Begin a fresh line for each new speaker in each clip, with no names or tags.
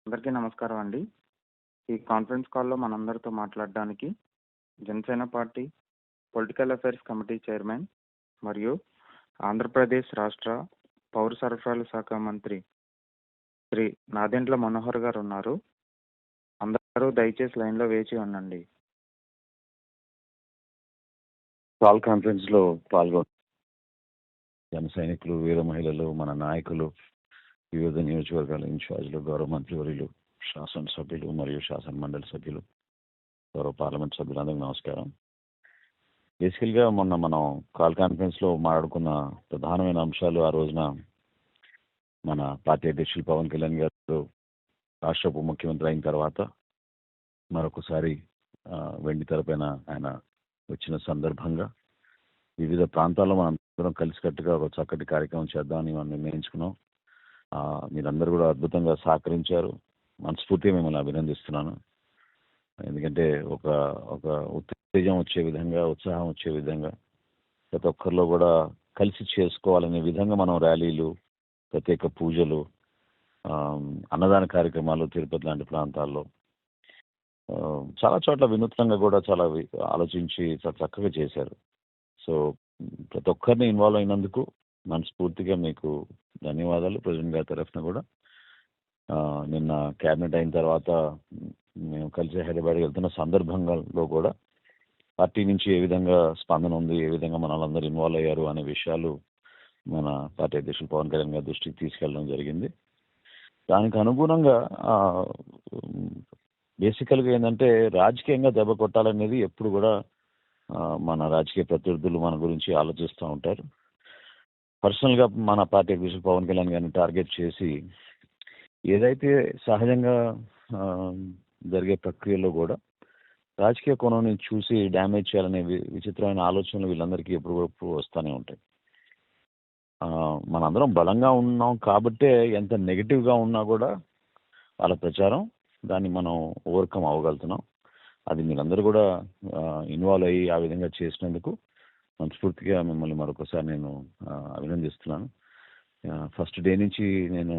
అందరికీ నమస్కారం అండి. ఈ కాన్ఫరెన్స్ కాల్‌లో మనందరితో మాట్లాడడానికి Janasena party political affairs committee chairman మరియు ఆంధ్రప్రదేశ్ రాష్ట్ర పౌర సరఫరాల శాఖ మంత్రి శ్రీ నాదెండ్ల మనోహర్ గారు ఉన్నారు. అందరూ దయచేసి లైన్‌లో వేచి ఉండండి.
కాల్ కాన్ఫరెన్స్లో పాల్గొన్న జన సైనికులు, వీర మహిళలు, మన నాయకులు, వివిధ నియోజకవర్గాల ఇన్ఛార్జీలు, గౌరవ మంత్రివర్యులు, శాసనసభ్యులు మరియు శాసన మండలి సభ్యులు, గౌరవ పార్లమెంట్ సభ్యులందరికీ నమస్కారం. బేసికల్గా మొన్న మనం కాల్ కాన్ఫరెన్స్లో మాట్లాడుకున్న ప్రధానమైన అంశాలు, ఆ రోజున మన పార్టీ అధ్యక్షులు పవన్ కళ్యాణ్ గారు రాష్ట్ర ఉప ముఖ్యమంత్రి అయిన తర్వాత మరొకసారి వెండి తెరపైన ఆయన వచ్చిన సందర్భంగా వివిధ ప్రాంతాల్లో మనం అందరం కలిసికట్టుగా ఒక చక్కటి కార్యక్రమం చేద్దామని మనం నిర్ణయించుకున్నాం. మీరందరూ కూడా అద్భుతంగా సహకరించారు. మనస్ఫూర్తిగా మిమ్మల్ని అభినందిస్తున్నాను. ఎందుకంటే ఒక ఒక ఉత్తేజం వచ్చే విధంగా, ఉత్సాహం వచ్చే విధంగా, ప్రతి ఒక్కరిలో కూడా కలిసి చేసుకోవాలనే విధంగా మనం ర్యాలీలు, ప్రత్యేక పూజలు, అన్నదాన కార్యక్రమాలు తిరుపతి లాంటి ప్రాంతాల్లో చాలా చోట్ల వినూత్నంగా కూడా చాలా ఆలోచించి చాలా చక్కగా చేశారు. సో ప్రతి ఒక్కరిని ఇన్వాల్వ్ అయినందుకు మనస్ఫూర్తిగా మీకు ధన్యవాదాలు. ప్రెసిడెంట్ గారి తరఫున కూడా నిన్న క్యాబినెట్ అయిన తర్వాత మేము కలిసి హైదరాబాద్ వెళ్తున్న సందర్భంలో కూడా పార్టీ నుంచి ఏ విధంగా స్పందన ఉంది, ఏ విధంగా మన వాళ్ళందరూ ఇన్వాల్వ్ అయ్యారు అనే విషయాలు మన పార్టీ అధ్యక్షులు పవన్ కళ్యాణ్ గారి దృష్టికి తీసుకెళ్ళడం జరిగింది. దానికి అనుగుణంగా బేసికల్గా ఏంటంటే రాజకీయంగా దెబ్బ కొట్టాలనేది ఎప్పుడు కూడా మన రాజకీయ ప్రత్యర్థులు మన గురించి ఆలోచిస్తూ ఉంటారు. పర్సనల్గా మన పార్టీ అధ్యక్షులు పవన్ కళ్యాణ్ గారిని టార్గెట్ చేసి ఏదైతే సహజంగా జరిగే ప్రక్రియలో కూడా రాజకీయ కోణం నుంచి చూసి డ్యామేజ్ చేయాలనే విచిత్రమైన ఆలోచనలు వీళ్ళందరికీ ఎప్పుడు వస్తూనే ఉంటాయి. మనందరం బలంగా ఉన్నాం కాబట్టే ఎంత నెగిటివ్గా ఉన్నా కూడా వాళ్ళ ప్రచారం దాన్ని మనం ఓవర్కమ్ అవ్వగలుగుతున్నాం. అది మీరందరూ కూడా ఇన్వాల్వ్ అయ్యి ఆ విధంగా చేసినందుకు మనస్ఫూర్తిగా మిమ్మల్ని మరొకసారి నేను అభినందిస్తున్నాను. ఫస్ట్ డే నుంచి నేను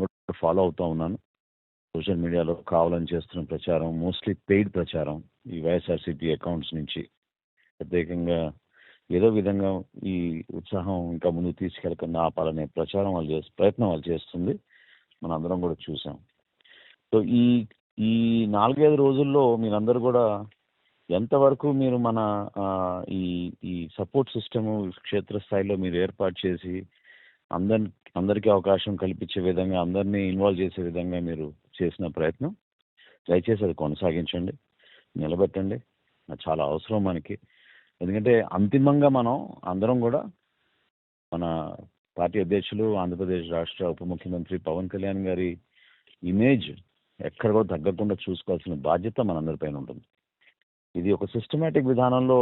కూడా ఫాలో అవుతూ ఉన్నాను. సోషల్ మీడియాలో కావాలని చేస్తున్న ప్రచారం మోస్ట్లీ పెయిడ్ ప్రచారం, ఈ వైఎస్ఆర్సీపీ అకౌంట్స్ నుంచి ప్రత్యేకంగా ఏదో విధంగా ఈ ఉత్సాహం ఇంకా ముందుకు తీసుకెళ్ళకుండా ఆపాలనే ప్రయత్నం వాళ్ళు చేస్తుంది. మనందరం కూడా చూసాం. సో ఈ 4-5 రోజుల్లో మీరందరూ కూడా ఎంతవరకు మీరు మన ఈ సపోర్ట్ సిస్టమ్ క్షేత్రస్థాయిలో మీరు ఏర్పాటు చేసి అందరికీ అవకాశం కల్పించే విధంగా, అందరినీ ఇన్వాల్వ్ చేసే విధంగా మీరు చేసిన ప్రయత్నం దయచేసి అది కొనసాగించండి, నిలబెట్టండి. అది చాలా అవసరం మనకి. ఎందుకంటే అంతిమంగా మనం అందరం కూడా మన పార్టీ అధ్యక్షులు, ఆంధ్రప్రదేశ్ రాష్ట్ర ఉప ముఖ్యమంత్రి పవన్ కళ్యాణ్ గారి ఇమేజ్ ఎక్కడ కూడా తగ్గకుండా చూసుకోవాల్సిన బాధ్యత మనందరిపైన ఉంటుంది. ఇది ఒక సిస్టమేటిక్ విధానంలో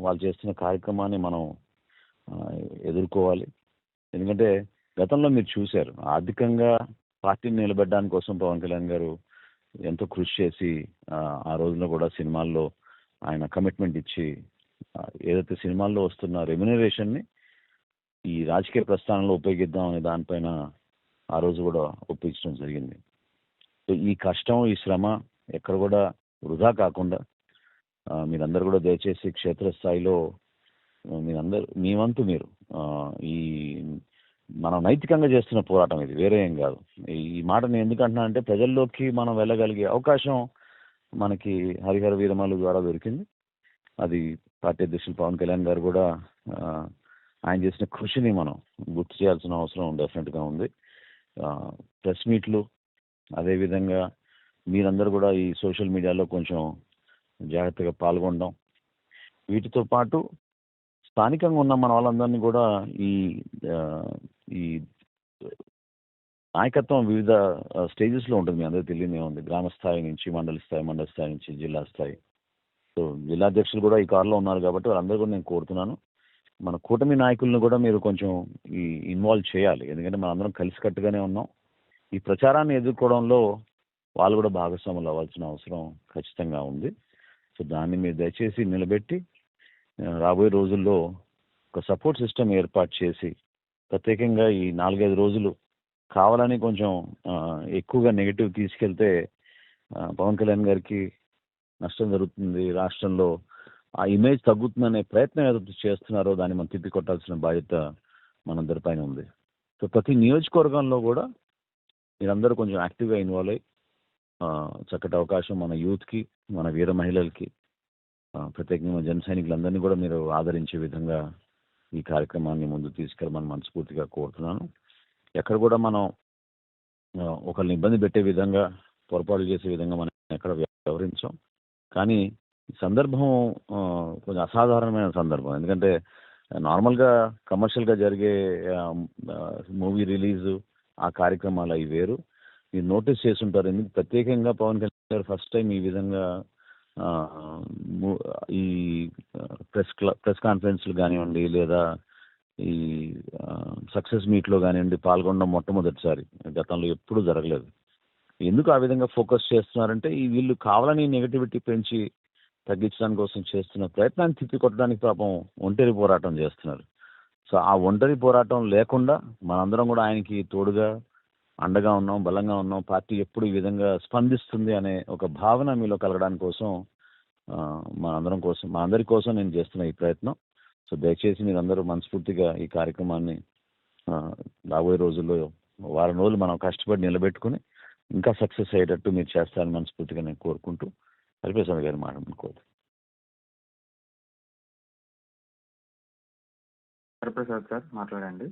వాళ్ళు చేస్తున్న కార్యక్రమాన్ని మనం ఎదుర్కోవాలి. ఎందుకంటే గతంలో మీరు చూశారు, ఆర్థికంగా పార్టీని నిలబెట్టడానికి కోసం పవన్ కళ్యాణ్ గారు ఎంతో కృషి చేసి ఆ రోజుల్లో కూడా సినిమాల్లో ఆయన కమిట్మెంట్ ఇచ్చి ఏదైతే సినిమాల్లో వస్తున్న రెమ్యునరేషన్ని ఈ రాజకీయ ప్రస్థానంలో ఉపయోగిద్దాం అనే దానిపైన ఆ రోజు కూడా ఒప్పించడం జరిగింది. సో ఈ కష్టం, ఈ శ్రమ ఎక్కడ కూడా వృధా కాకుండా మీరందరూ కూడా దయచేసి క్షేత్రస్థాయిలో మీ వంతు మీరు ఈ మనం నైతికంగా చేస్తున్న పోరాటం ఇది, వేరే ఏం కాదు. ఈ మాట నేను ఎందుకంటున్నా అంటే ప్రజల్లోకి మనం వెళ్ళగలిగే అవకాశం మనకి హరిహర వీరమల్లు ద్వారా దొరికింది. అది పార్టీ అధ్యక్షులు పవన్ కళ్యాణ్ గారు కూడా ఆయన చేసిన కృషిని మనం గుర్తు చేయాల్సిన అవసరం డెఫినెట్గా ఉంది. ప్రెస్ మీట్లు, అదేవిధంగా మీరందరూ కూడా ఈ సోషల్ మీడియాలో కొంచెం జాగ్రత్తగా పాల్గొనడం, వీటితో పాటు స్థానికంగా ఉన్న మన వాళ్ళందరినీ కూడా ఈ నాయకత్వం వివిధ స్టేజెస్లో ఉంటుంది. మీ అందరికీ తెలియదే ఉంది. గ్రామ స్థాయి నుంచి మండల స్థాయి నుంచి జిల్లా స్థాయి. సో జిల్లా అధ్యక్షులు కూడా ఈ కారులో ఉన్నారు కాబట్టి వాళ్ళందరూ కూడా నేను కోరుతున్నాను, మన కూటమి నాయకులను కూడా మీరు కొంచెం ఇన్వాల్వ్ చేయాలి. ఎందుకంటే మనందరం కలిసికట్టుగానే ఉన్నాం. ఈ ప్రచారాన్ని ఎదుర్కోవడంలో వాళ్ళు కూడా భాగస్వాములు అవ్వాల్సిన అవసరం ఖచ్చితంగా ఉంది. సో దాన్ని మీరు దయచేసి నిలబెట్టి రాబోయే రోజుల్లో ఒక సపోర్ట్ సిస్టమ్ ఏర్పాటు చేసి ప్రత్యేకంగా ఈ 4-5 రోజులు కావాలని కొంచెం ఎక్కువగా నెగిటివ్ తీసుకెళ్తే పవన్ కళ్యాణ్ గారికి నష్టం జరుగుతుంది, రాష్ట్రంలో ఆ ఇమేజ్ తగ్గుతుందనే ప్రయత్నం ఏదైతే చేస్తున్నారో దాన్ని మనం తిప్పికొట్టాల్సిన బాధ్యత మనందరిపైన ఉంది. సో ప్రతి నియోజకవర్గంలో కూడా మీరందరూ కొంచెం యాక్టివ్గా ఇన్వాల్వ్ అయ్యి చక్కటి అవకాశం మన యూత్కి, మన వీర మహిళలకి, ప్రత్యేకంగా జన సైనికులందరినీ కూడా మీరు ఆదరించే విధంగా ఈ కార్యక్రమాన్ని ముందుకు తీసుకెళ్ళమని మనస్ఫూర్తిగా కోరుతున్నాను. ఎక్కడ కూడా మనం ఒకరిని ఇబ్బంది పెట్టే విధంగా, పొరపాటు చేసే విధంగా మనం ఎక్కడ వ్యవహరించాం. కానీ ఈ సందర్భం కొంచెం అసాధారణమైన సందర్భం. ఎందుకంటే నార్మల్గా కమర్షియల్గా జరిగే మూవీ రిలీజు, ఆ కార్యక్రమాలు అవి వేరు. మీరు నోటీస్ చేస్తుంటారు, ఎందుకు ప్రత్యేకంగా పవన్ కళ్యాణ్ గారు ఫస్ట్ టైం ఈ విధంగా ఈ ప్రెస్ కాన్ఫరెన్స్లు కానివ్వండి, లేదా ఈ సక్సెస్ మీట్లో కానివ్వండి పాల్గొనడం మొట్టమొదటిసారి. గతంలో ఎప్పుడూ జరగలేదు. ఎందుకు ఆ విధంగా ఫోకస్ చేస్తున్నారంటే వీళ్ళు కావాలని నెగటివిటీ పెంచి తగ్గించడానికి కోసం చేస్తున్న ప్రయత్నాన్ని తిప్పికొట్టడానికి పాపం ఒంటరి పోరాటం చేస్తున్నారు. సో ఆ ఒంటరి పోరాటం లేకుండా మనందరం కూడా ఆయనకి తోడుగా అండగా ఉన్నాం, బలంగా ఉన్నాం, పార్టీ ఎప్పుడు ఈ విధంగా స్పందిస్తుంది అనే ఒక భావన మీలో కలగడానికి కోసం మనందరి కోసం నేను చేస్తున్న ఈ ప్రయత్నం. సో దయచేసి మీరందరూ మనస్ఫూర్తిగా ఈ కార్యక్రమాన్ని రాబోయే రోజుల్లో వారం రోజులు మనం కష్టపడి నిలబెట్టుకుని ఇంకా సక్సెస్ అయ్యేటట్టు మీరు చేస్తారని మనస్ఫూర్తిగా నేను కోరుకుంటూ హరిప్రసాద్ గారు మాట్లాడుకోవాలి.
హరిప్రసాద్ సార్ మాట్లాడండి.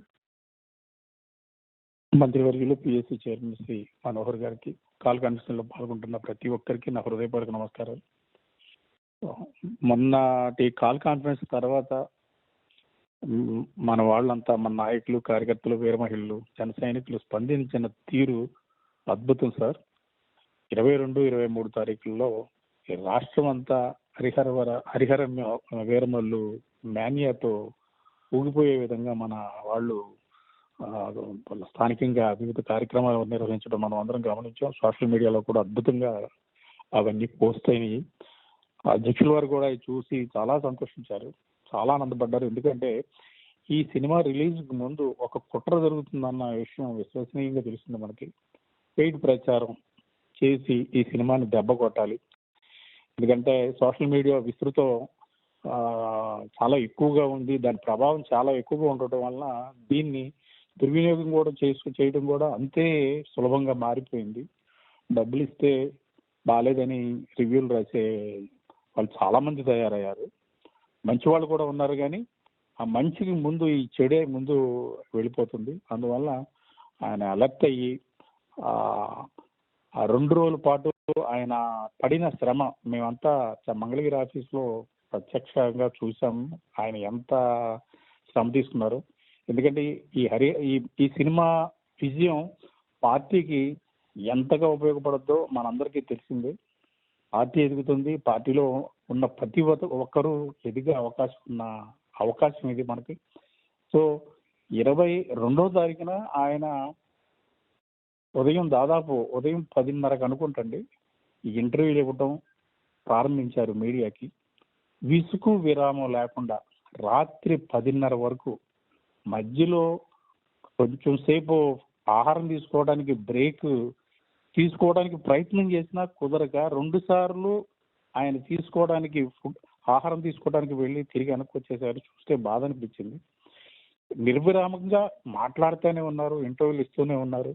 మంత్రివర్యులు పిఎస్సి చైర్మన్ శ్రీ మనోహర్ గారికి, కాల్ కాన్ఫరెన్స్ లో పాల్గొంటున్న ప్రతి ఒక్కరికి నా హృదయపూర్వక నమస్కారాలు. మొన్నటి కాల్ కాన్ఫరెన్స్ తర్వాత మన వాళ్ళంతా, మన నాయకులు, కార్యకర్తలు, వీర మహిళలు, జన సైనికులు స్పందించిన తీరు అద్భుతం సార్. 22, 23 తారీఖుల్లో రాష్ట్రం అంతా హరిహర వీరమల్లు మాన్యాతో ఊగిపోయే విధంగా మన వాళ్ళు స్థానికంగా వివిధ కార్యక్రమాలు నిర్వహించడం మనం అందరం గమనించాం. సోషల్ మీడియాలో కూడా అద్భుతంగా అవన్నీ పోస్ట్ అయినాయి. అధ్యక్షుల వారు కూడా చూసి చాలా సంతోషించారు, చాలా ఆనందపడ్డారు. ఎందుకంటే ఈ సినిమా రిలీజ్ ముందు ఒక కుట్ర జరుగుతుందన్న విషయం విశ్వసనీయంగా తెలిసింది మనకి. పెయిడ్ ప్రచారం చేసి ఈ సినిమాని దెబ్బ కొట్టాలి. ఎందుకంటే సోషల్ మీడియా విస్తృతం చాలా ఎక్కువగా ఉంది, దాని ప్రభావం చాలా ఎక్కువగా ఉండటం వలన దీన్ని దుర్వినియోగం కూడా చేయడం కూడా అంతే సులభంగా మారిపోయింది. డబ్బులు ఇస్తే బాగాలేదని రివ్యూలు రాసే వాళ్ళు చాలా మంది తయారయ్యారు. మంచి వాళ్ళు కూడా ఉన్నారు, కానీ ఆ మంచికి ముందు ఈ చెడే ముందు వెళ్ళిపోతుంది. అందువల్ల ఆయన అలర్ట్ అయ్యి ఆ 2 రోజుల పాటు ఆయన పడిన శ్రమ మేమంతా మంగళగిరి ఆఫీస్లో ప్రత్యక్షంగా చూసాం, ఆయన ఎంత శ్రమ తీసుకున్నారు. ఎందుకంటే ఈ సినిమా విజయం పార్టీకి ఎంతగా ఉపయోగపడద్దో మనందరికీ తెలిసిందే. పార్టీ ఎదుగుతుంది, పార్టీలో ఉన్న ప్రతి ఒక్కరూ ఎదిగే అవకాశం ఇది మనకి. సో 22వ తారీఖున ఆయన దాదాపు ఉదయం 10:30కు అనుకుంటండి ఈ ఇంటర్వ్యూలు ఇవ్వటం ప్రారంభించారు మీడియాకి. విసుగు విరామం లేకుండా రాత్రి 10:30 వరకు. మధ్యలో కొంచెం సేపు ఆహారం బ్రేక్ తీసుకోవడానికి ప్రయత్నం చేసినా కుదరక 2 సార్లు ఆయన ఆహారం తీసుకోవడానికి వెళ్ళి తిరిగి వెనక్కొచ్చేసారు. చూస్తే బాధ అనిపించింది. నిర్విరామంగా మాట్లాడుతూనే ఉన్నారు, ఇంటర్వ్యూలు ఇస్తూనే ఉన్నారు.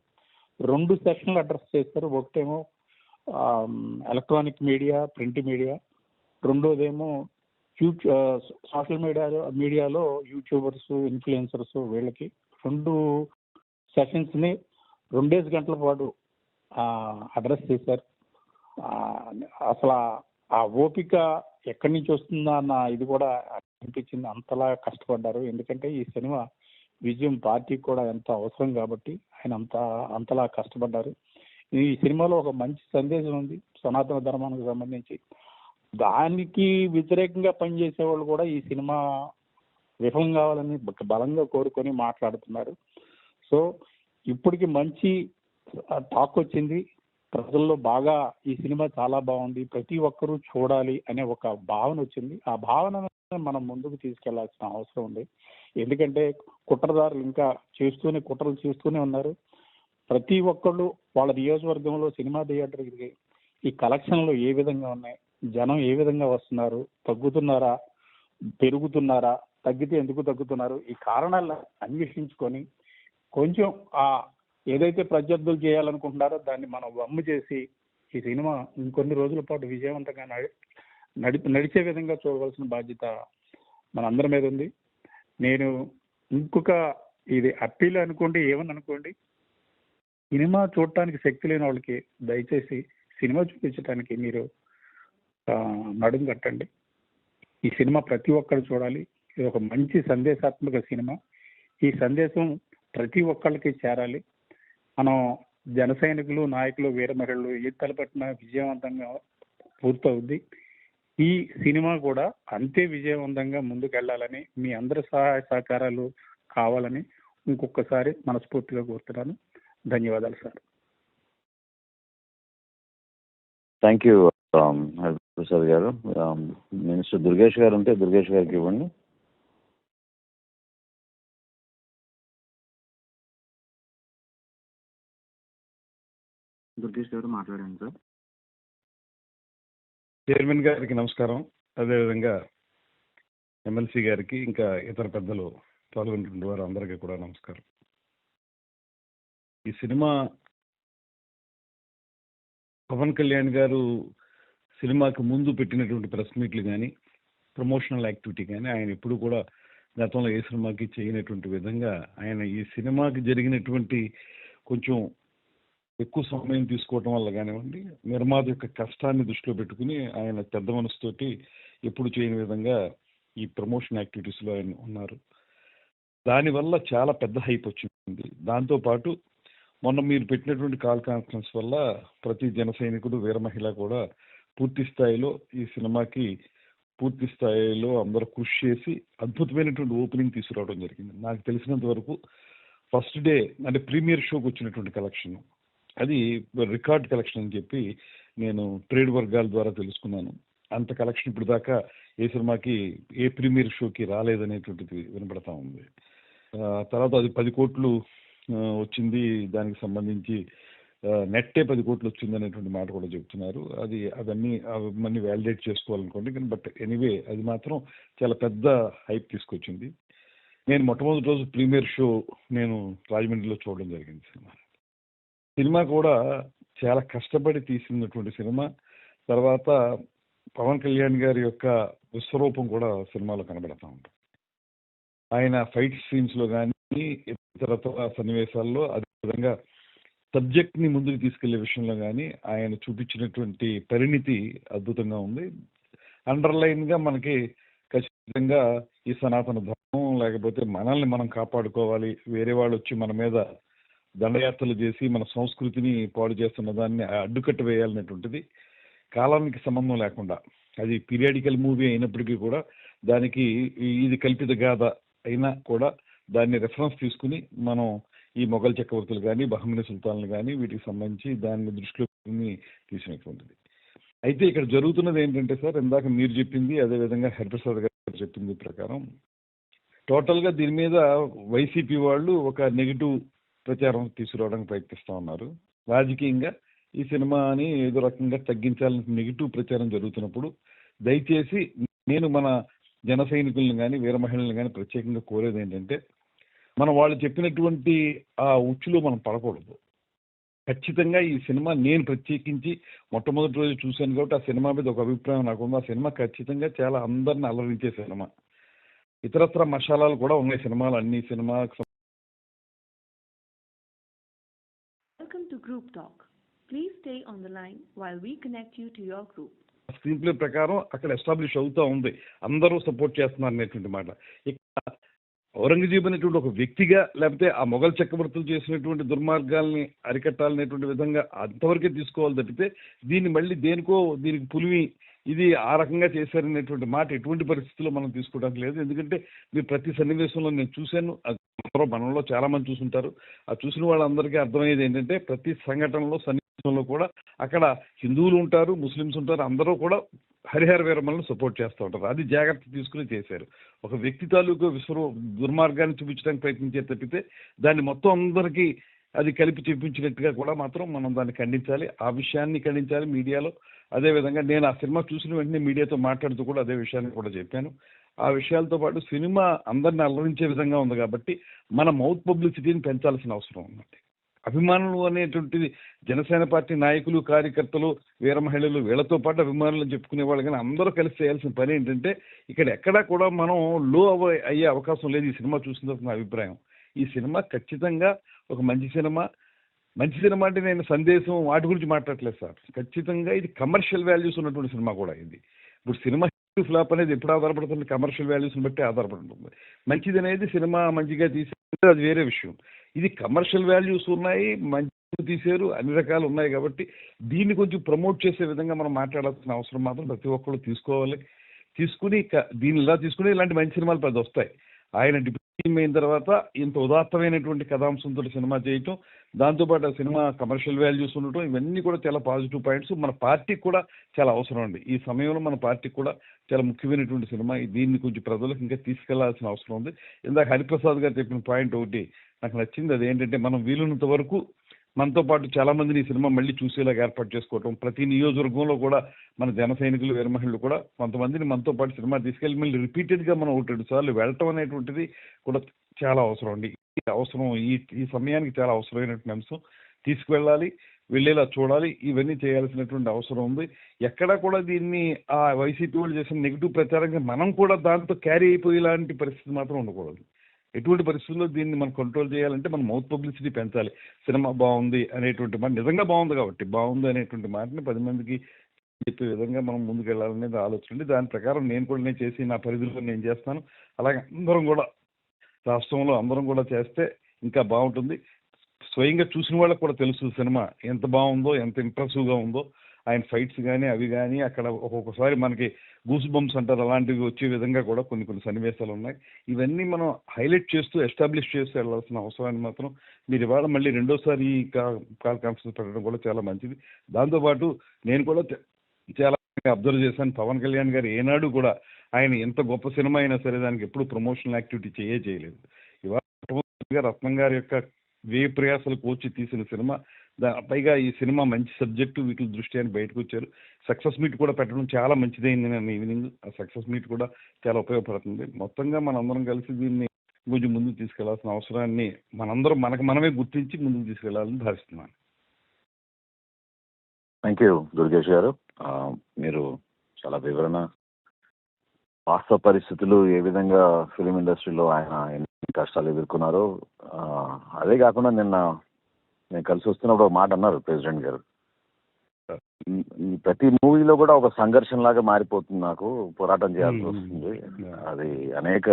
2 సెషన్లు అడ్రస్ చేస్తారు. ఒకటేమో ఎలక్ట్రానిక్ మీడియా, ప్రింట్ మీడియా, రెండోదేమో సోషల్ మీడియాలో యూట్యూబర్స్, ఇన్ఫ్లుయెన్సర్స్, వీళ్ళకి 2 సెషన్స్ని 2 గంటల పాటు అడ్రస్ చేశారు. అసలు ఆ ఓపిక ఎక్కడి నుంచి వస్తుందా అన్న ఇది కూడా అనిపించింది. అంతలా కష్టపడ్డారు. ఎందుకంటే ఈ సినిమా విజయం పార్టీకి కూడా ఎంత అవసరం కాబట్టి ఆయన అంతలా కష్టపడ్డారు. ఈ సినిమాలో ఒక మంచి సందేశం ఉంది సనాతన ధర్మానికి సంబంధించి. దానికి వ్యతిరేకంగా పనిచేసే వాళ్ళు కూడా ఈ సినిమా విఫలం కావాలని బలంగా కోరుకొని మాట్లాడుతున్నారు. సో ఇప్పటికి మంచి టాక్ వచ్చింది ప్రజల్లో. బాగా ఈ సినిమా చాలా బాగుంది, ప్రతి ఒక్కరూ చూడాలి అనే ఒక భావన వచ్చింది. ఆ భావన మనం ముందుకు తీసుకెళ్లాల్సిన అవసరం ఉంది. ఎందుకంటే కుట్రదారులు ఇంకా కుట్రలు చేస్తూనే ఉన్నారు. ప్రతి ఒక్కళ్ళు వాళ్ళ నియోజకవర్గంలో సినిమా థియేటర్కి ఈ కలెక్షన్లు ఏ విధంగా ఉన్నాయి, జనం ఏ విధంగా వస్తున్నారు, తగ్గుతున్నారా, పెరుగుతున్నారా, తగ్గితే ఎందుకు తగ్గుతున్నారు, ఈ కారణాలను అన్వేషించుకొని కొంచెం ఆ ఏదైతే ప్రత్యర్థులు చేయాలనుకుంటున్నారో దాన్ని మనం వమ్ము చేసి ఈ సినిమా ఇంకొన్ని రోజుల పాటు విజయవంతంగా నడిచే విధంగా చూడవలసిన బాధ్యత మనందరి మీద ఉంది. నేను ఇంకొక ఇది అప్పీల్ అనుకోండి, ఏమని అనుకోండి, సినిమా చూడటానికి శక్తి లేని వాళ్ళకి దయచేసి సినిమా చూపించడానికి మీరు నడుం కట్టండి. ఈ సినిమా ప్రతి ఒక్కరు చూడాలి. ఇది ఒక మంచి సందేశాత్మక సినిమా. ఈ సందేశం ప్రతి ఒక్కళ్ళకి చేరాలి. మనం జన సైనికులు, నాయకులు, వీర మహిళలు ఏ తలపెట్టిన విజయవంతంగా పూర్తవుద్ది. ఈ సినిమా కూడా అంతే విజయవంతంగా ముందుకెళ్లాలని, మీ అందరి సహాయ సహకారాలు కావాలని ఇంకొకసారి మనస్ఫూర్తిగా కోరుతున్నాను. ధన్యవాదాలు సార్.
థ్యాంక్ యూ ప్రసాద్ గారు. మినిస్టర్ దుర్గేష్ గారు ఉంటే దుర్గేష్ గారికి ఇవ్వండి.
దుర్గేష్ గారు మాట్లాడండి సార్.
చైర్మన్ గారికి నమస్కారం. అదేవిధంగా ఎమ్మెల్సీ గారికి, ఇంకా ఇతర పెద్దలు పాల్గొంటున్న వారు అందరికీ కూడా నమస్కారం. ఈ సినిమా పవన్ కళ్యాణ్ గారు సినిమాకి ముందు పెట్టినటువంటి ప్రెస్ మీట్లు కానీ, ప్రమోషనల్ యాక్టివిటీ కానీ ఆయన ఎప్పుడు కూడా గతంలో ఏ సినిమాకి చేయనటువంటి విధంగా ఆయన ఈ సినిమాకి జరిగినటువంటి కొంచెం ఎక్కువ సమయం తీసుకోవటం వల్ల కానివ్వండి, నిర్మాత యొక్క కష్టాన్ని దృష్టిలో పెట్టుకుని ఆయన పెద్ద మనసుతోటి ఎప్పుడు చేయని విధంగా ఈ ప్రమోషన్ యాక్టివిటీస్లో ఆయన ఉన్నారు. దానివల్ల చాలా పెద్ద హైప్ వచ్చింది. దాంతోపాటు మొన్న మీరు పెట్టినటువంటి కాల్ కాన్ఫరెన్స్ వల్ల ప్రతి జన సైనికుడు, వీర మహిళ కూడా పూర్తి స్థాయిలో ఈ సినిమాకి పూర్తి స్థాయిలో అందరూ కృషి చేసి అద్భుతమైనటువంటి ఓపెనింగ్ తీసుకురావడం జరిగింది. నాకు తెలిసినంత వరకు ఫస్ట్ డే అంటే ప్రీమియర్ షోకి వచ్చినటువంటి కలెక్షన్ అది రికార్డ్ కలెక్షన్ అని చెప్పి నేను ట్రేడ్ వర్గాల ద్వారా తెలుసుకున్నాను. అంత కలెక్షన్ ఇప్పుడు దాకా ఏ సినిమాకి ఏ ప్రీమియర్ షోకి రాలేదనేటువంటిది వినపడతా ఉంది. తర్వాత అది 10 కోట్లు వచ్చింది, దానికి సంబంధించి నెట్టే 10 కోట్లు వచ్చింది అనేటువంటి మాట కూడా చెబుతున్నారు. అవన్నీ వ్యాలిడేట్ చేసుకోవాలనుకోండి, కానీ బట్ ఎనీవే అది మాత్రం చాలా పెద్ద హైప్ తీసుకొచ్చింది. నేను మొట్టమొదటి రోజు ప్రీమియర్ షో నేను రాజమండ్రిలో చూడడం జరిగింది. సినిమా కూడా చాలా కష్టపడి తీసినటువంటి సినిమా. తర్వాత పవన్ కళ్యాణ్ గారి యొక్క విశ్వరూపం కూడా సినిమాలో కనబడతా ఉంటుంది. ఆయన ఫైట్ సీన్స్లో కానీ ఇతర సన్నివేశాల్లో, అదేవిధంగా సబ్జెక్ట్ని ముందుకు తీసుకెళ్లే విషయంలో కానీ ఆయన చూపించినటువంటి పరిణితి అద్భుతంగా ఉంది. అండర్లైన్గా మనకి ఖచ్చితంగా ఈ సనాతన ధర్మం, లేకపోతే మనల్ని మనం కాపాడుకోవాలి, వేరే వాళ్ళు వచ్చి మన మీద దండయాత్రలు చేసి మన సంస్కృతిని పాడు చేస్తున్న దాన్ని అడ్డుకట్ట వేయాలనేటువంటిది కాలానికి సంబంధం లేకుండా, అది పీరియాడికల్ మూవీ అయినప్పటికీ కూడా దానికి ఇది కల్పిత గాథ అయినా కూడా దాన్ని రెఫరెన్స్ తీసుకుని మనం ఈ మొఘల్ చక్రవర్తులు కానీ, బహమనీ సుల్తాన్లు కానీ వీటికి సంబంధించి దాన్ని దృష్టిలో తీసినటువంటిది. అయితే ఇక్కడ జరుగుతున్నది ఏంటంటే సార్, ఇందాక మీరు చెప్పింది, అదేవిధంగా హరిప్రసాద్ గారు చెప్పింది ప్రకారం టోటల్గా దీని మీద వైసీపీ వాళ్ళు ఒక నెగిటివ్ ప్రచారం తీసుకురావడానికి ప్రయత్నిస్తూ ఉన్నారు. రాజకీయంగా ఈ సినిమాని ఏదో రకంగా తగ్గించాలని నెగిటివ్ ప్రచారం జరుగుతున్నప్పుడు దయచేసి నేను మన జన సైనికులను కానీ, వీర మహిళలను కానీ ప్రత్యేకంగా కోరేది ఏంటంటే, మనం వాళ్ళు చెప్పినటువంటి ఆ ఉచ్చులో మనం పడకూడదు. ఖచ్చితంగా ఈ సినిమా నేను ప్రత్యేకించి మొట్టమొదటి రోజు చూశాను కాబట్టి ఆ సినిమా మీద ఒక అభిప్రాయం నాకు ఉంది. ఆ సినిమా ఖచ్చితంగా చాలా అందరిని అలరించే సినిమా. ఇతరత్ర మసాలాలు కూడా ఉన్నాయి సినిమాలు, అన్ని సినిమాకి.
Welcome to Group Talk. Please stay on the line while we connect you to your group.
Screen play ప్రకారం అక్కడ ఎస్టాబ్లిష్ అవుతూ ఉంది, అందరూ సపోర్ట్ చేస్తున్నారు అనేటువంటి మాట. ఇక్కడ ఔరంగజేబు అనేటువంటి ఒక వ్యక్తిగా, లేకపోతే ఆ మొఘల్ చక్రవర్తులు చేసినటువంటి దుర్మార్గాల్ని అరికట్టాలనేటువంటి విధంగా అంతవరకే తీసుకోవాలి తప్పితే దీన్ని మళ్ళీ దేనికో దీనికి పులిమి ఇది ఆ రకంగా చేశారనేటువంటి మాట ఎటువంటి పరిస్థితుల్లో మనం తీసుకోవడానికి లేదు. ఎందుకంటే మీరు ప్రతి సన్నివేశంలో నేను చూశాను, మనలో చాలా మంది చూసుంటారు. ఆ చూసిన వాళ్ళందరికీ అర్థమయ్యేది ఏంటంటే ప్రతి సంఘటనలో సన్నివేశంలో కూడా అక్కడ హిందువులు ఉంటారు, ముస్లిమ్స్ ఉంటారు, అందరూ కూడా హరిహర వీరమలను సపోర్ట్ చేస్తూ ఉంటారు. అది జాగ్రత్త తీసుకుని చేశారు. ఒక వ్యక్తి తాలూకు దుర్మార్గాన్ని చూపించడానికి ప్రయత్నించే తప్పితే దాన్ని మొత్తం అందరికీ అది కలిపి చూపించినట్టుగా కూడా మాత్రం మనం దాన్ని ఖండించాలి. ఆ విషయాన్ని ఖండించాలి మీడియాలో. అదేవిధంగా నేను ఆ సినిమా చూసిన వెంటనే మీడియాతో మాట్లాడుతూ కూడా అదే విషయాన్ని కూడా చెప్పాను. ఆ విషయాలతో పాటు సినిమా అందరిని అలరించే విధంగా ఉంది కాబట్టి మన మౌత్ పబ్లిసిటీని పెంచాల్సిన అవసరం ఉంది. అభిమానులు అనేటువంటిది జనసేన పార్టీ నాయకులు, కార్యకర్తలు, వీర మహిళలు వీళ్ళతో పాటు అభిమానులు చెప్పుకునే వాళ్ళు, కానీ అందరూ కలిసి చేయాల్సిన పని ఏంటంటే ఇక్కడ ఎక్కడా కూడా మనం లో అయ్యే అవకాశం లేదు. ఈ సినిమా చూసిన తర్వాత నా అభిప్రాయం, ఈ సినిమా ఖచ్చితంగా ఒక మంచి సినిమా. మంచి సినిమా అంటే నేను సందేశం వాటి గురించి మాట్లాడలేదు సార్. ఖచ్చితంగా ఇది కమర్షియల్ వాల్యూస్ ఉన్నటువంటి సినిమా కూడా ఇది. ఇప్పుడు సినిమా హిట్ ఫ్లాప్ అనేది ఎప్పుడు ఆధారపడుతుంది? కమర్షియల్ వాల్యూస్ని బట్టి ఆధారపడి ఉంటుంది. మంచిది అనేది సినిమా మంచిగా తీసేది అది వేరే విషయం. ఇది కమర్షియల్ వాల్యూస్ ఉన్నాయి, మంచి తీశారు, అన్ని రకాలు ఉన్నాయి కాబట్టి దీన్ని కొంచెం ప్రమోట్ చేసే విధంగా మనం మాట్లాడాల్సిన అవసరం మాత్రం ప్రతి ఒక్కళ్ళు తీసుకోవాలి. తీసుకుని దీన్ని ఇలా తీసుకుని ఇలాంటి మంచి సినిమాలు పెద్ద వస్తాయి. ఆయన డిప్యూటీ అయిన తర్వాత ఇంత ఉదాత్తమైనటువంటి కథాంశంతో సినిమా చేయటం, దాంతోపాటు ఆ సినిమా కమర్షియల్ వాల్యూస్ ఉండటం, ఇవన్నీ కూడా చాలా పాజిటివ్ పాయింట్స్. మన పార్టీకి కూడా చాలా అవసరం అండి. ఈ సమయంలో మన పార్టీకి కూడా చాలా ముఖ్యమైనటువంటి సినిమా. దీన్ని కొంచెం ప్రజలకు ఇంకా తీసుకెళ్లాల్సిన అవసరం ఉంది. ఇందాక హరిప్రసాద్ గారు చెప్పిన పాయింట్ ఒకటి నాకు నచ్చింది. అదేంటంటే మనం వీలున్నంత వరకు మనతో పాటు చాలా మందిని ఈ సినిమా మళ్ళీ చూసేలాగా ఏర్పాటు చేసుకోవటం. ప్రతి నియోజకవర్గంలో కూడా మన జన సైనికులు, వీర మహిళలు కూడా కొంతమందిని మనతో పాటు సినిమా తీసుకెళ్ళి మళ్ళీ రిపీటెడ్గా మనం 1-2 సార్లు వెళ్ళటం అనేటువంటిది కూడా చాలా అవసరం అండి. అవసరం ఈ సమయానికి చాలా అవసరమైనటువంటి అంశం. తీసుకువెళ్ళాలి, వెళ్ళేలా చూడాలి, ఇవన్నీ చేయాల్సినటువంటి అవసరం ఉంది. ఎక్కడా కూడా దీన్ని ఆ వైసీపీ వాళ్ళు చేసిన నెగిటివ్ ప్రచారంగా మనం కూడా దాంతో క్యారీ అయిపోయేలాంటి పరిస్థితి మాత్రం ఉండకూడదు. ఎటువంటి పరిస్థితుల్లో దీన్ని మనం కంట్రోల్ చేయాలంటే మనం మౌత్ పబ్లిసిటీ పెంచాలి. సినిమా బాగుంది అనేటువంటి మాట, నిజంగా బాగుంది కాబట్టి బాగుంది అనేటువంటి మాటని 10 మందికి చెప్పే విధంగా మనం ముందుకెళ్ళాలనేది ఆలోచన ఉంది. దాని ప్రకారం నేను చేసి నా పరిధిలో నేను చేస్తాను. అలాగే అందరం కూడా రాష్ట్రంలో అందరం కూడా చేస్తే ఇంకా బాగుంటుంది. స్వయంగా చూసిన వాళ్ళకి కూడా తెలుసు సినిమా ఎంత బాగుందో, ఎంత ఇంప్రెసివ్గా ఉందో. ఆయన ఫైట్స్ కానీ అవి కానీ అక్కడ ఒక్కొక్కసారి మనకి గూస్ బంప్స్ అంటారు, అలాంటివి వచ్చే విధంగా కూడా కొన్ని సన్నివేశాలు ఉన్నాయి. ఇవన్నీ మనం హైలైట్ చేస్తూ ఎస్టాబ్లిష్ చేస్తూ వెళ్ళాల్సిన అవసరాన్ని మాత్రం మీరు ఇవాళ మళ్ళీ రెండోసారి ఈ కాల్ కాన్ఫరెన్స్ పెట్టడం కూడా చాలా మంచిది. దాంతోపాటు నేను కూడా చాలా అబ్జర్వ్ చేశాను, పవన్ కళ్యాణ్ గారు ఏనాడు కూడా ఆయన ఎంత గొప్ప సినిమా అయినా సరే దానికి ఎప్పుడు ప్రమోషనల్ యాక్టివిటీ చేయలేదు. ఇవాళ రత్నం గారి యొక్క వ్యయ ప్రయాసాలు కోర్చి తీసిన సినిమా, పైగా ఈ సినిమా మంచి సబ్జెక్టు, వీటి దృష్ట్యా బయటకు వచ్చారు. సక్సెస్ మీట్ కూడా పెట్టడం చాలా మంచిదైంది. నేను ఈవినింగ్ ఆ సక్సెస్ మీట్ కూడా చాలా ఉపయోగపడుతుంది. మొత్తంగా మనందరం కలిసి దీన్ని కొంచెం ముందుకు తీసుకెళ్లాల్సిన అవసరాన్ని మనందరం మనమే గుర్తించి ముందుకు తీసుకెళ్లాలని భావిస్తున్నాను.
థ్యాంక్ యూ దుర్గేష్ గారు. మీరు చాలా వివరణ, వాస్తవ పరిస్థితులు, ఏ విధంగా ఫిలిం ఇండస్ట్రీలో ఆయన ఎన్ని కష్టాలు ఎదుర్కొన్నారో, అదే కాకుండా నేను కలిసి వస్తున్నప్పుడు ఒక మాట అన్నారు ప్రెసిడెంట్ గారు, ఈ ప్రతి మూవీలో కూడా ఒక సంఘర్షణ లాగా మారిపోతుంది, నాకు పోరాటం చేయాల్సి వస్తుంది. అది అనేక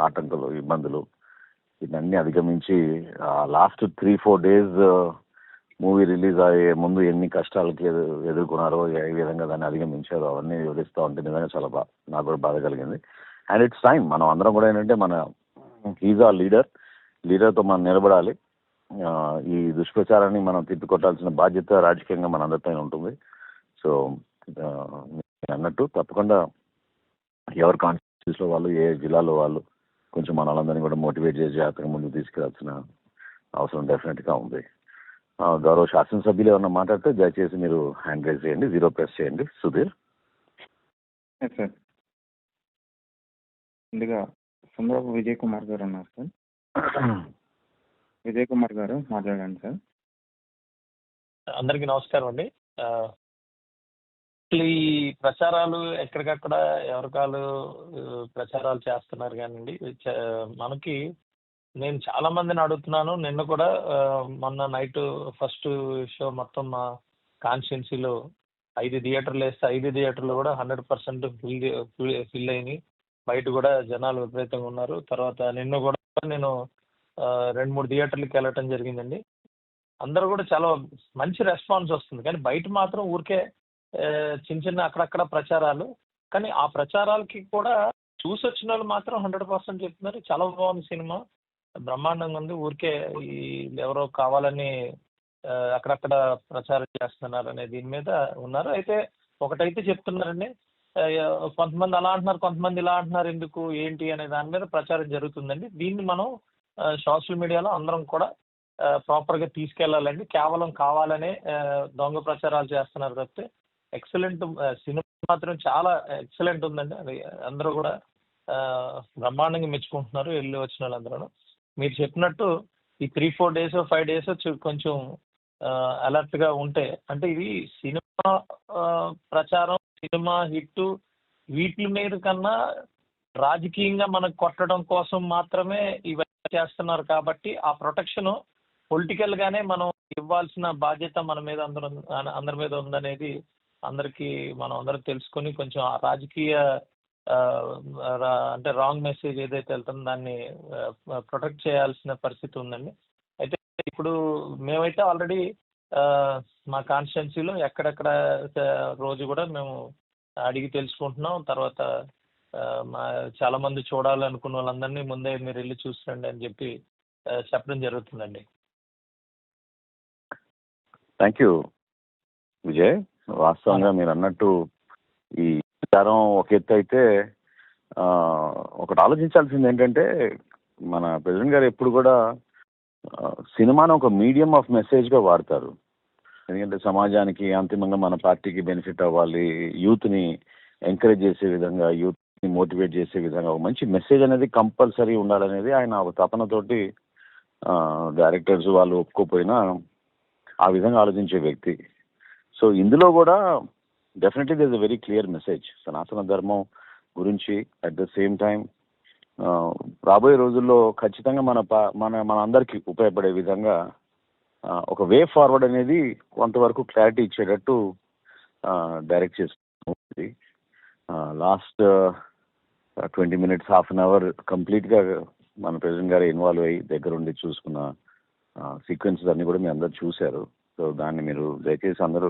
ఆటంకాలు, ఇబ్బందులు, ఇవన్నీ అధిగమించి లాస్ట్ 3-4 డేస్ మూవీ రిలీజ్ అయ్యే ముందు ఎన్ని కష్టాలకి ఎదుర్కొన్నారో, ఏ విధంగా దాన్ని అధిగమించారో అవన్నీ వివరిస్తూ ఉంటే నిజంగా చాలా నాకు కూడా బాధ కలిగింది. అండ్ ఇట్స్ టైం మనం అందరం కూడా ఏంటంటే హీజ్ ఆ లీడర్తో మనం నిలబడాలి. ఈ దుష్ప్రచారాన్ని మనం తిప్పికొట్టాల్సిన బాధ్యత రాజకీయంగా మనందరిపైన ఉంటుంది. సో అన్నట్టు తప్పకుండా ఎవరి కాన్స్టిట్యూన్సీలో వాళ్ళు, ఏ జిల్లాలో వాళ్ళు కొంచెం మన వాళ్ళందరినీ కూడా మోటివేట్ చేసి జాగ్రత్తగా ముందుకు తీసుకెళ్లాల్సిన అవసరం డెఫినెట్గా ఉంది. గౌరవ శాసనసభ్యులు ఏమన్నా మాట్లాడితే దయచేసి మీరు హ్యాండ్ రైజ్ చేయండి, 0 ప్రెస్ చేయండి. సుధీర్.
సార్, ముందుగా సుందరపు విజయ్ కుమార్ గారు ఉన్నారు సార్. విజయ్ కుమార్ గారు మాట్లాడండి సార్.
అందరికీ నమస్కారం అండి. ఈ ప్రచారాలు ఎక్కడికక్కడ ఎవరికాలు ప్రచారాలు చేస్తున్నారు కానివ్వండి, మనకి నేను చాలా మందిని అడుగుతున్నాను. నిన్న కూడా మొన్న నైట్ ఫస్ట్ షో మొత్తం మా కాన్స్టిట్యున్సీలో 5 థియేటర్లు వేస్తే 5 థియేటర్లు కూడా 100% ఫిల్ అయినాయి. బయట కూడా జనాలు విపరీతంగా ఉన్నారు. తర్వాత నిన్న కూడా నేను 2-3 థియేటర్లకి వెళ్ళటం జరిగిందండి. అందరూ కూడా చాలా మంచి రెస్పాన్స్ వస్తుంది. కానీ బయట మాత్రం ఊరికే చిన్న అక్కడక్కడ ప్రచారాలు. కానీ ఆ ప్రచారాలకి కూడా చూసి వచ్చిన వాళ్ళు మాత్రం 100% చెప్తున్నారు చాలా బాగుంది సినిమా, బ్రహ్మాండంగా ఉంది, ఊరికే ఈ ఎవరో కావాలని అక్కడక్కడ ప్రచారం చేస్తున్నారు అనే దీని మీద ఉన్నారు. అయితే ఒకటైతే చెప్తున్నారండి, కొంతమంది అలా అంటున్నారు, కొంతమంది ఇలా అంటున్నారు, ఎందుకు ఏంటి అనే దాని మీద ప్రచారం జరుగుతుందండి. దీన్ని మనం సోషల్ మీడియాలో అందరం కూడా ప్రాపర్ గా తీసుకెళ్లాలండి. కేవలం కావాలనే దొంగ ప్రచారాలు చేస్తున్నారు తప్పితే ఎక్సలెంట్ సినిమా మాత్రం చాలా ఎక్సలెంట్ ఉందండి. అది అందరూ కూడా బ్రహ్మాండంగా మెచ్చుకుంటున్నారు వెళ్ళి వచ్చిన వాళ్ళందరూ. మీరు చెప్పినట్టు ఈ 3-4 days 5 days కొంచెం అలర్ట్ గా ఉంటే, అంటే ఇది సినిమా ప్రచారం, సినిమా హిట్ వీటి మీద కన్నా రాజకీయంగా మనకు కొట్టడం కోసం మాత్రమే ఇవన్నీ చేస్తున్నారు. కాబట్టి ఆ ప్రొటెక్షన్ పొలిటికల్ గానే మనం ఇవ్వాల్సిన బాధ్యత మన మీద అందరి మీద ఉందనేది అందరికీ మనం అందరం తెలుసుకొని కొంచెం ఆ రాజకీయ అంటే రాంగ్ మెసేజ్ ఏదైతే వెళ్తుందో దాన్ని ప్రొటెక్ట్ చేయాల్సిన పరిస్థితి ఉందండి. అయితే ఇప్పుడు మేమైతే ఆల్రెడీ మా కాన్స్టిట్యున్సీలో ఎక్కడెక్కడ రోజు కూడా మేము అడిగి తెలుసుకుంటున్నాం. తర్వాత చాలా మంది చూడాలనుకున్న వాళ్ళందరినీ ముందే మీరు వెళ్ళి చూసిరండి అని చెప్పి చెప్పడం జరుగుతుందండి.
Thank you Vijay. వాస్తవంగా మీరు అన్నట్టు ఈ ప్రచారం ఒక ఎత్తు అయితే, ఒకటి ఆలోచించాల్సింది ఏంటంటే మన ప్రెసిడెంట్ గారు ఎప్పుడు కూడా సినిమాను ఒక మీడియం ఆఫ్ మెసేజ్గా వాడతారు. ఎందుకంటే సమాజానికి అంతిమంగా మన పార్టీకి బెనిఫిట్ అవ్వాలి, యూత్ని ఎంకరేజ్ చేసే విధంగా, యూత్ని మోటివేట్ చేసే విధంగా ఒక మంచి మెసేజ్ అనేది కంపల్సరీ ఉండాలనేది ఆయన ఒక తపనతోటి డైరెక్టర్స్ వాళ్ళు ఒప్పుకోపోయినా ఆ విధంగా ఆలోచించే వ్యక్తి. సో ఇందులో కూడా definitely there is a very clear message సనాతన ధర్మం గురించి. అట్ ద సేమ్ టైం రాబోయే రోజుల్లో ఖచ్చితంగా మన అందరికీ ఉపయోగపడే విధంగా ఒక వే ఫార్వర్డ్ అనేది కొంతవరకు క్లారిటీ ఇచ్చేటట్టు డైరెక్ట్ చేస్తుంది. Last 20 minutes, half an hour కంప్లీట్గా మన ప్రెసిడెంట్ గారు ఇన్వాల్వ్ అయ్యి దగ్గరుండి చూసుకున్న సీక్వెన్సెస్ అన్నీ కూడా మీరు అందరు చూశారు. సో దాన్ని మీరు దయచేసి అందరూ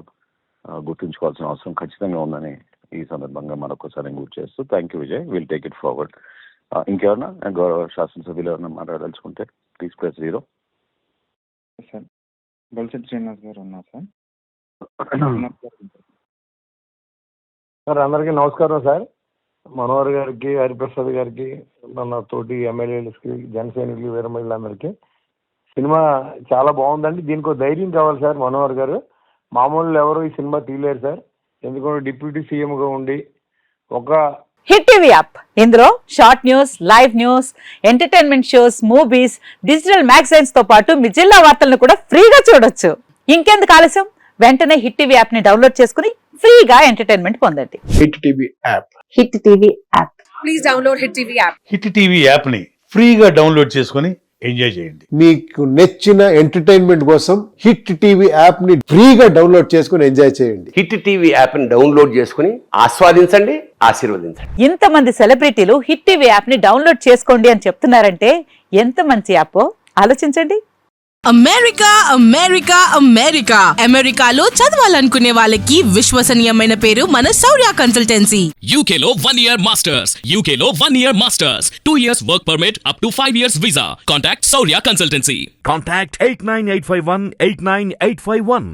గుర్తుంచుకోవాల్సిన అవసరం ఖచ్చితంగా ఉందని ఈ సందర్భంగా మరొకసారి గుర్తు చేస్తూ thank you Vijay. Will take it forward. ఇంకెవరన్నా గౌరవ శాసనసభ్యులు ఎవరన్నా మాట్లాడదలుచుకుంటే please press 0.
Sir Bolisetti Srinivas గారు ఉన్నారు సార్.
సార్ అందరికీ నమస్కారం సార్. మనోహర్ గారికి, హరిప్రసాద్ గారికి, మన తోటి ఎమ్మెల్యేలకి, జనసైనికులు, వీరమహిళలందరికీ సినిమా చాలా బాగుందండి. దీనికి ధైర్యం కావాలి సార్. మనోహర్ గారు మామూలు ఎవరు ఈ సినిమా తీయలేరు సార్. ఎందుకంటే డిప్యూటీ సీఎంగా ఉండి ఒక
హిట్ టీవీ యాప్, ఇందులో short news, live news, entertainment shows, movies, digital magazines తో పాటు మీ జిల్లా వార్తలను కూడా ఫ్రీగా చూడొచ్చు. ఇంకెందుకు ఆలస్యం, వెంటనే హిట్ టీవీ యాప్ ని డౌన్లోడ్ చేసుకుని ఫ్రీగా ఎంటర్టైన్మెంట్ పొందండి.
Hit TV app.
Hit TV app please download hit TV app.
Hit TV app ని ఫ్రీగా డౌన్లోడ్ చేసుకుని ఎంజాయ్ చేయండి.
మీకు నచ్చిన ఎంటర్టైన్మెంట్ కోసం హిట్ టీవీ యాప్ ని ఫ్రీగా డౌన్లోడ్ చేసుకుని ఎంజాయ్ చేయండి.
హిట్ టీవీ యాప్ ని డౌన్లోడ్ చేసుకుని ఆస్వాదించండి, ఆశీర్వదించండి.
ఇంతమంది సెలబ్రిటీలు హిట్ టీవీ యాప్ ని డౌన్లోడ్ చేసుకోండి అని చెప్తున్నారంటే ఎంత మంచి యాప్ ఆలోచించండి.
అమెరికా అమెరికా అమెరికా అమెరికాలో చదవాలనుకునే వాళ్ళకి విశ్వసనీయమైన పేరు మన శౌర్య కన్సల్టెన్సీ.
యూకేలో 1 year masters, యూకేలో 1 year masters, 2 years work permit up to 5 years visa. Contact Saurya Consultancy.
Contact 89851 89851.